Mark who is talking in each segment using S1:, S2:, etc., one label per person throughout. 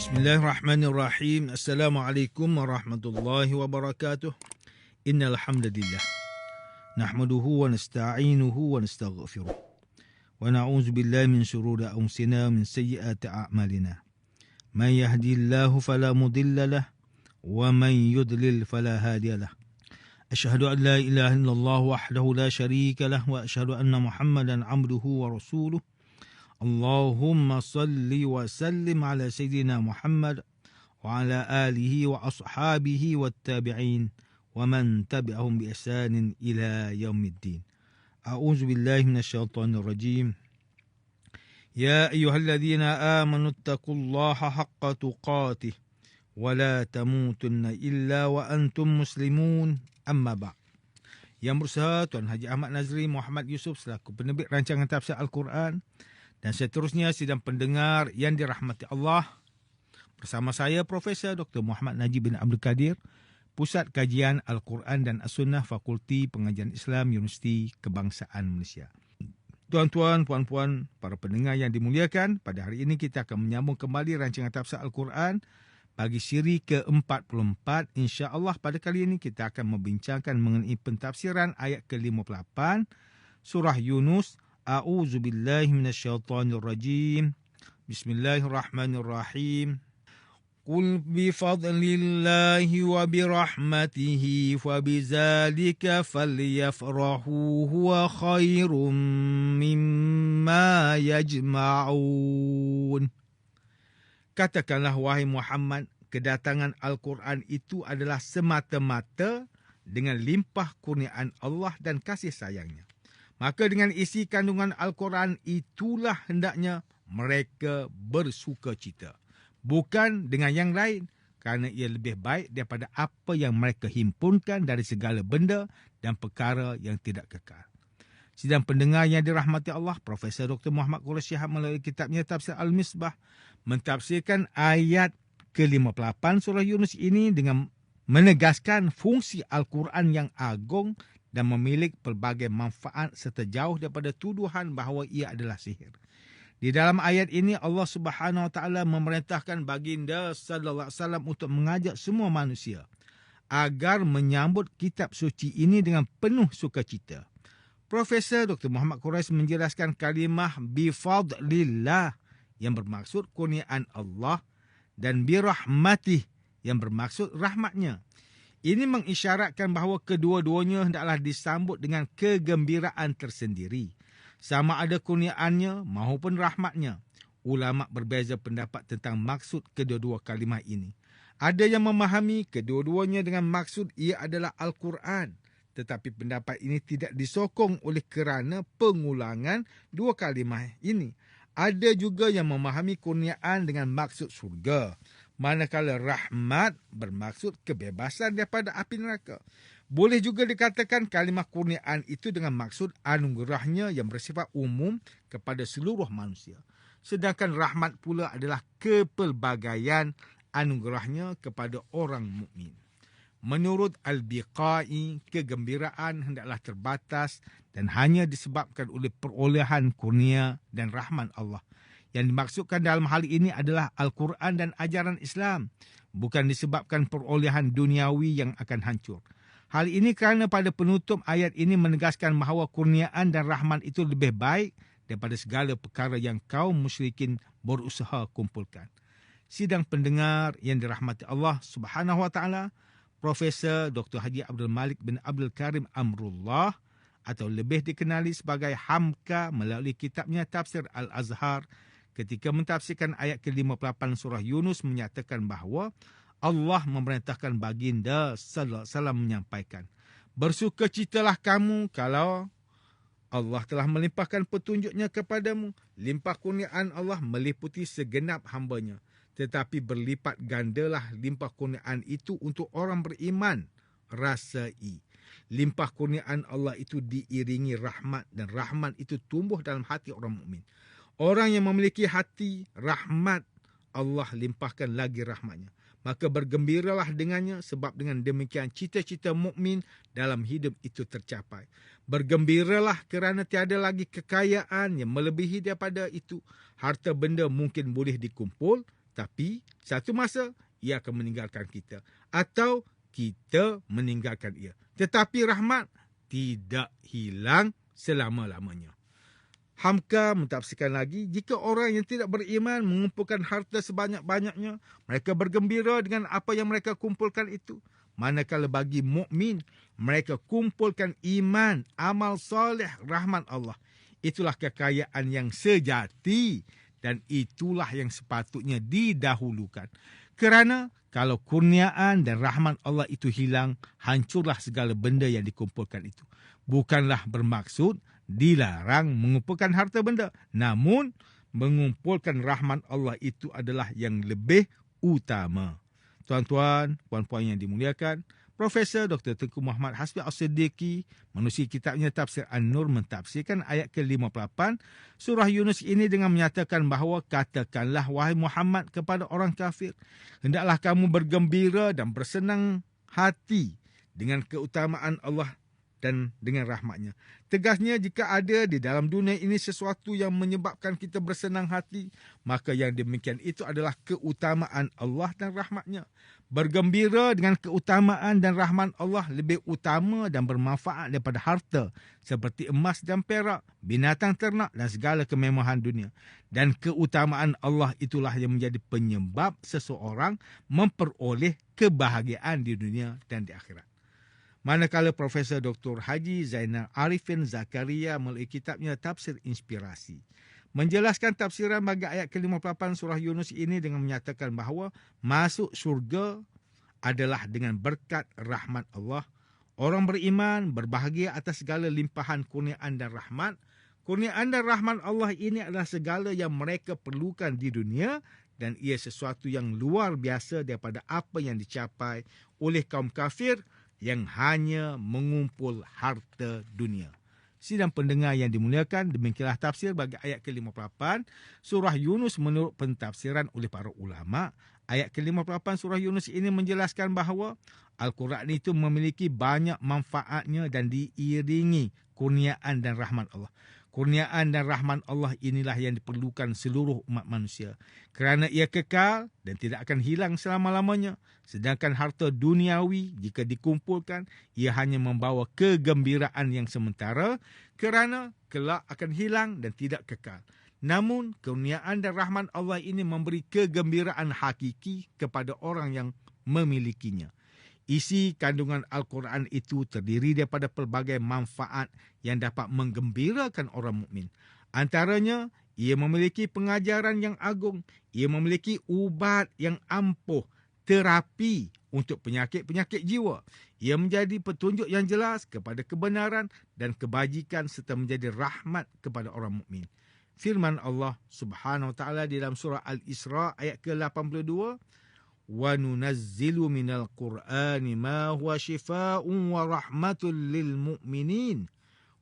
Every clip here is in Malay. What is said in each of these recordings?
S1: Bismillahirrahmanirrahim. Assalamualaikum warahmatullahi wabarakatuh. Innal hamdalillah nahmaduhu wa nasta'inuhu wa nastaghfiruh. Wa na'udzu billahi min shururi anfusina min sayyiati a'malina. Man yahdihillahu fala mudilla lahu wa man yudlil fala hadiya lahu. Asyhadu an la ilaha illallah wahdahu la syarika lahu wa asyhadu anna Muhammadan 'abduhu wa rasuluh. Allahumma salli wa sallim ala Sayyidina Muhammad wa ala alihi wa ashabihi wa tabi'in wa man tabi'ahum bi ihsanin ila yaumiddin. A'udzu billahi minasyaitonir rajim. Ya ayyuhalladzina amanu taqullaha haqqa tuqatih wa la tamutunna illa wa antum muslimun. Amma ba'd. Yang berusaha Tuan Haji Ahmad Nazri Muhammad Yusof selaku penerbit rancangan tafsir Al-Quran dan seterusnya sidang pendengar yang dirahmati Allah, bersama saya Profesor Dr. Muhammad Najib bin Abdul Kadir, Pusat Kajian Al-Quran dan As-Sunnah, Fakulti Pengajian Islam, Universiti Kebangsaan Malaysia. Tuan-tuan, puan-puan, para pendengar yang dimuliakan, pada hari ini kita akan menyambung kembali rancangan tafsir Al-Quran bagi siri ke-44. InsyaAllah pada kali ini kita akan membincangkan mengenai pentafsiran ayat ke-58 Surah Yunus. A'udzu billahi minasyaitonir rajim. Bismillahirrahmanirrahim. Qul bi fadlillahi wa bi rahmatihi fa bizalika falyafrahu huwa khairum mimma yajma'un. Katakanlah wahai Muhammad, kedatangan Al-Quran itu adalah semata-mata dengan limpah kurniaan Allah dan kasih sayangnya. Maka dengan isi kandungan Al-Quran itulah hendaknya mereka bersukacita. Bukan dengan yang lain, kerana ia lebih baik daripada apa yang mereka himpunkan dari segala benda dan perkara yang tidak kekal. Sidang pendengar yang dirahmati Allah, Profesor Dr. Muhammad Qureshi Shihab melalui kitabnya Tafsir Al-Misbah mentafsirkan ayat ke-58 surah Yunus ini dengan menegaskan fungsi Al-Quran yang agung dan memiliki pelbagai manfaat serta jauh daripada tuduhan bahawa ia adalah sihir. Di dalam ayat ini Allah Subhanahu Wa Taala memerintahkan baginda sallallahu alaihi wasallam untuk mengajak semua manusia agar menyambut kitab suci ini dengan penuh sukacita. Profesor Dr. Muhammad Qureshi menjelaskan kalimah bifadlillah yang bermaksud kurniaan Allah dan birahmatih yang bermaksud rahmatnya. Ini mengisyaratkan bahawa kedua-duanya hendaklah disambut dengan kegembiraan tersendiri, sama ada kurniaannya maupun rahmatnya. Ulama berbeza pendapat tentang maksud kedua-dua kalimah ini. Ada yang memahami kedua-duanya dengan maksud ia adalah Al-Quran, tetapi pendapat ini tidak disokong oleh kerana pengulangan dua kalimah ini. Ada juga yang memahami kurniaan dengan maksud surga, manakala rahmat bermaksud kebebasan daripada api neraka. Boleh juga dikatakan kalimah kurniaan itu dengan maksud anugerahnya yang bersifat umum kepada seluruh manusia. Sedangkan rahmat pula adalah kepelbagaian anugerahnya kepada orang mukmin. Menurut Al-Biqai, kegembiraan hendaklah terbatas dan hanya disebabkan oleh perolehan kurnia dan rahmat Allah. Yang dimaksudkan dalam hal ini adalah Al-Quran dan ajaran Islam, bukan disebabkan perolehan duniawi yang akan hancur. Hal ini kerana pada penutup ayat ini menegaskan bahawa kurniaan dan rahmat itu lebih baik daripada segala perkara yang kaum musyrikin berusaha kumpulkan. Sidang pendengar yang dirahmati Allah Subhanahu Wa Taala, Profesor Dr. Haji Abdul Malik bin Abdul Karim Amrullah atau lebih dikenali sebagai Hamka melalui kitabnya Tafsir Al-Azhar ketika mentafsirkan ayat ke-58 surah Yunus menyatakan bahawa Allah memerintahkan baginda sallallahu alaihi wasallam menyampaikan, bersukacitalah kamu kalau Allah telah melimpahkan petunjuknya kepadamu. Limpah kurniaan Allah meliputi segenap hambanya, tetapi berlipat gandalah limpah kurniaan itu untuk orang beriman. Rasai. Limpah kurniaan Allah itu diiringi rahmat dan rahmat itu tumbuh dalam hati orang mukmin. Orang yang memiliki hati rahmat, Allah limpahkan lagi rahmatnya. Maka bergembiralah dengannya sebab dengan demikian cita-cita mukmin dalam hidup itu tercapai. Bergembiralah kerana tiada lagi kekayaan yang melebihi daripada itu. Harta benda mungkin boleh dikumpul, tapi satu masa ia akan meninggalkan kita atau kita meninggalkan ia. Tetapi rahmat tidak hilang selama-lamanya. Hamka mentafsirkan lagi, jika orang yang tidak beriman mengumpulkan harta sebanyak-banyaknya, mereka bergembira dengan apa yang mereka kumpulkan itu. Manakala bagi mukmin, mereka kumpulkan iman, amal soleh, rahmat Allah. Itulah kekayaan yang sejati dan itulah yang sepatutnya didahulukan. Kerana kalau kurniaan dan rahmat Allah itu hilang, hancurlah segala benda yang dikumpulkan itu. Bukanlah bermaksud dilarang mengumpulkan harta benda. Namun, mengumpulkan rahmat Allah itu adalah yang lebih utama. Tuan-tuan, puan-puan yang dimuliakan, Profesor Dr. Tengku Muhammad Hasbi As-Siddiqi menerusi kitabnya Tafsir An-Nur mentafsirkan ayat ke-58 surah Yunus ini dengan menyatakan bahawa katakanlah wahai Muhammad kepada orang kafir, hendaklah kamu bergembira dan bersenang hati dengan keutamaan Allah dan dengan rahmatnya. Tegasnya, jika ada di dalam dunia ini sesuatu yang menyebabkan kita bersenang hati, maka yang demikian itu adalah keutamaan Allah dan rahmatnya. Bergembira dengan keutamaan dan rahmat Allah lebih utama dan bermanfaat daripada harta seperti emas dan perak, binatang ternak dan segala kemewahan dunia. Dan keutamaan Allah itulah yang menjadi penyebab seseorang memperoleh kebahagiaan di dunia dan di akhirat. Manakala Profesor Dr. Haji Zainal Arifin Zakaria melalui kitabnya Tafsir Inspirasi menjelaskan tafsiran bagi ayat ke-58 surah Yunus ini dengan menyatakan bahawa masuk syurga adalah dengan berkat rahmat Allah. Orang beriman berbahagia atas segala limpahan kurniaan dan rahmat. Kurniaan dan rahmat Allah ini adalah segala yang mereka perlukan di dunia dan ia sesuatu yang luar biasa daripada apa yang dicapai oleh kaum kafir yang hanya mengumpul harta dunia. Sidang pendengar yang dimuliakan, demikianlah tafsir bagi ayat ke-58 surah Yunus menurut pentafsiran oleh para ulama. Ayat ke-58 surah Yunus ini menjelaskan bahawa Al-Quran itu memiliki banyak manfaatnya dan diiringi kurniaan dan rahmat Allah. Kurniaan dan rahmat Allah inilah yang diperlukan seluruh umat manusia kerana ia kekal dan tidak akan hilang selama-lamanya. Sedangkan harta duniawi jika dikumpulkan, ia hanya membawa kegembiraan yang sementara kerana kelak akan hilang dan tidak kekal. Namun, kurniaan dan rahmat Allah ini memberi kegembiraan hakiki kepada orang yang memilikinya. Isi kandungan Al-Quran itu terdiri daripada pelbagai manfaat yang dapat menggembirakan orang mukmin. Antaranya, ia memiliki pengajaran yang agung, ia memiliki ubat yang ampuh, terapi untuk penyakit-penyakit jiwa. Ia menjadi petunjuk yang jelas kepada kebenaran dan kebajikan serta menjadi rahmat kepada orang mukmin. Firman Allah Subhanahu Wa Taala di dalam surah Al-Isra ayat ke-82, وَنُنَزِّلُ مِنَ الْقُرْآنِ مَا هُوَ شِفَاءٌ وَرَحْمَةٌ لِلْمُؤْمِنِينَ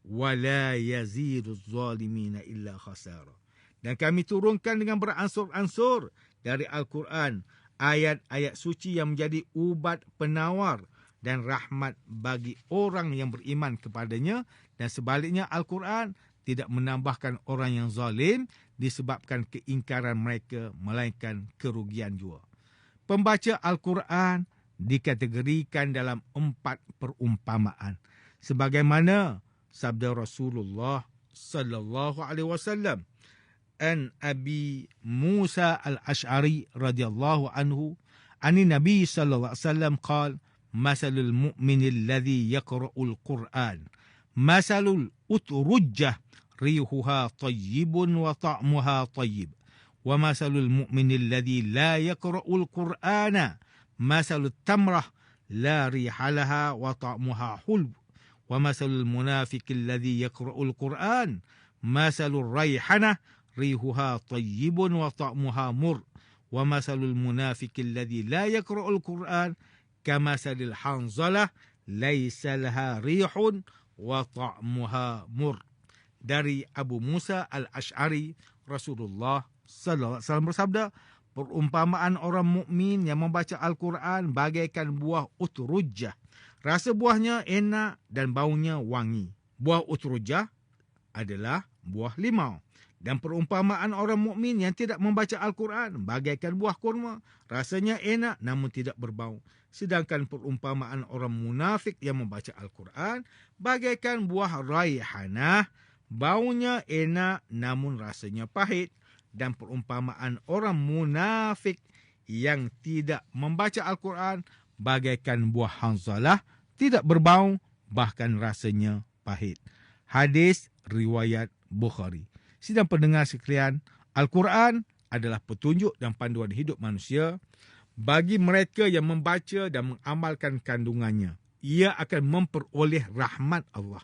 S1: وَلَا يَزِيدُ الظَّالِمِينَ إِلَّا خَسَارًا. Dan kami turunkan dengan beransur-ansur dari Al-Quran ayat-ayat suci yang menjadi ubat penawar dan rahmat bagi orang yang beriman kepadanya, dan sebaliknya Al-Quran tidak menambahkan orang yang zalim disebabkan keingkaran mereka melainkan kerugian jua. Pembaca Al-Quran dikategorikan dalam 4 perumpamaan. Sebagaimana sabda Rasulullah sallallahu alaihi wasallam, an Abi Musa al-Ash'ari radhiyallahu anhu, ani Nabi sallallahu alaihi wasallam qala, masalul mu'min alladhi yaqra'ul Qur'an, masalul utrujjah rihuha tayyibun wa ta'muha tayyib. وَمَثَلُ الْمُؤْمِنِ الَّذِي لَا يَقْرَأُ الْقُرْآنَ مَثَلُ التَّمْرَةِ لَا رِيحَ لَهَا وَطَعْمُهَا حُلْوٌ وَمَثَلُ الْمُنَافِقِ الَّذِي يَقْرَأُ الْقُرْآنَ مَثَلُ الرَّيْحَنَةِ رِيحُهَا طَيِّبٌ وَطَعْمُهَا مُرٌّ وَمَثَلُ الْمُنَافِقِ الَّذِي لَا يَقْرَأُ الْقُرْآنَ كَمَثَلِ الْحَنْظَلَةِ لَيْسَ لَهَا رِيحٌ وَطَعْمُهَا مُرٌّ. Dari Abu Musa al-Ash'ari, Rasulullah sallallahu alaihi wasallam bersabda, perumpamaan orang mukmin yang membaca Al-Quran bagaikan buah utrujjah. Rasa buahnya enak dan baunya wangi. Buah utrujjah adalah buah limau Dan perumpamaan orang mukmin yang tidak membaca Al-Quran bagaikan buah kurma. Rasanya enak namun tidak berbau. Sedangkan perumpamaan orang munafik yang membaca Al-Quran bagaikan buah raihanah. Baunya enak namun rasanya pahit. Dan perumpamaan orang munafik yang tidak membaca Al-Quran bagaikan buah hanzalah. Tidak berbau bahkan rasanya pahit. Hadis riwayat Bukhari. Sidang pendengar sekalian, Al-Quran adalah petunjuk dan panduan hidup manusia. Bagi mereka yang membaca dan mengamalkan kandungannya, ia akan memperoleh rahmat Allah.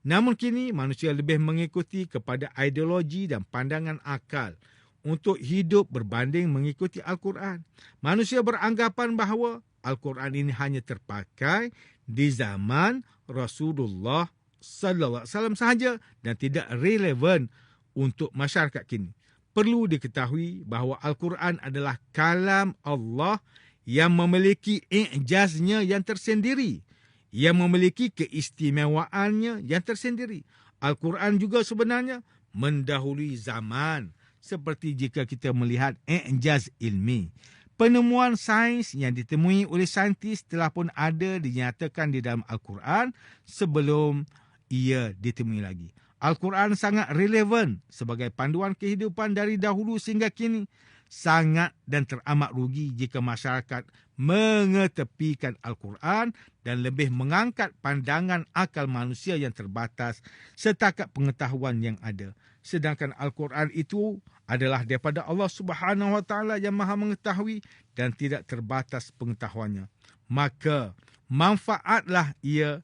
S1: Namun kini manusia lebih mengikuti kepada ideologi dan pandangan akal untuk hidup berbanding mengikuti Al-Quran. Manusia beranggapan bahawa Al-Quran ini hanya terpakai di zaman Rasulullah sallallahu alaihi wasallam sahaja dan tidak relevan untuk masyarakat kini. Perlu diketahui bahawa Al-Quran adalah kalam Allah yang memiliki i'jaznya yang tersendiri, yang memiliki keistimewaannya yang tersendiri. Al-Quran juga sebenarnya mendahului zaman, seperti jika kita melihat i'jaz ilmi. Penemuan sains yang ditemui oleh saintis telah pun ada dinyatakan di dalam Al-Quran sebelum ia ditemui lagi. Al-Quran sangat relevan sebagai panduan kehidupan dari dahulu sehingga kini. Sangat dan teramat rugi jika masyarakat mengetepikan Al-Quran dan lebih mengangkat pandangan akal manusia yang terbatas setakat pengetahuan yang ada. Sedangkan Al-Quran itu adalah daripada Allah Subhanahu Wa Taala yang Maha mengetahui dan tidak terbatas pengetahuannya. Maka manfaatlah ia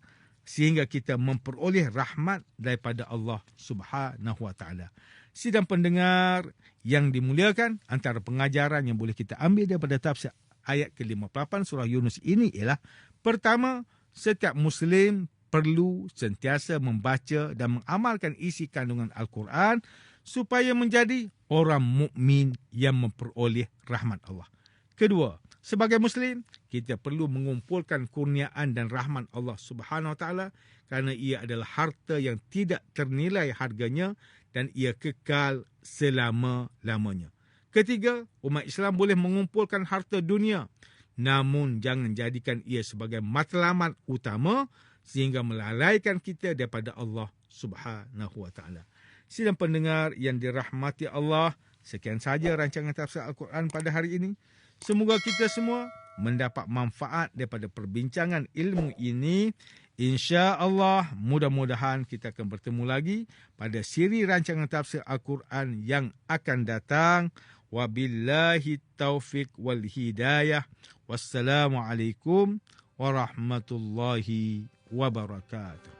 S1: sehingga kita memperoleh rahmat daripada Allah Subhanahu Wa Taala. Sidang pendengar yang dimuliakan, antara pengajaran yang boleh kita ambil daripada tafsir ayat ke-58 surah Yunus ini ialah, pertama, setiap Muslim perlu sentiasa membaca dan mengamalkan isi kandungan Al-Quran supaya menjadi orang mukmin yang memperoleh rahmat Allah. Kedua, sebagai Muslim, kita perlu mengumpulkan kurniaan dan rahmat Allah Subhanahu Wa Taala kerana ia adalah harta yang tidak ternilai harganya dan ia kekal selama-lamanya. Ketiga, umat Islam boleh mengumpulkan harta dunia, namun jangan jadikan ia sebagai matlamat utama sehingga melalaikan kita daripada Allah Subhanahu Wa Taala. Sidang pendengar yang dirahmati Allah, sekian sahaja rancangan tafsir Al-Quran pada hari ini. Semoga kita semua mendapat manfaat daripada perbincangan ilmu ini. Insya-Allah, mudah-mudahan kita akan bertemu lagi pada siri rancangan tafsir Al-Quran yang akan datang. Wabillahi taufiq wal hidayah. Wassalamualaikum warahmatullahi wabarakatuh.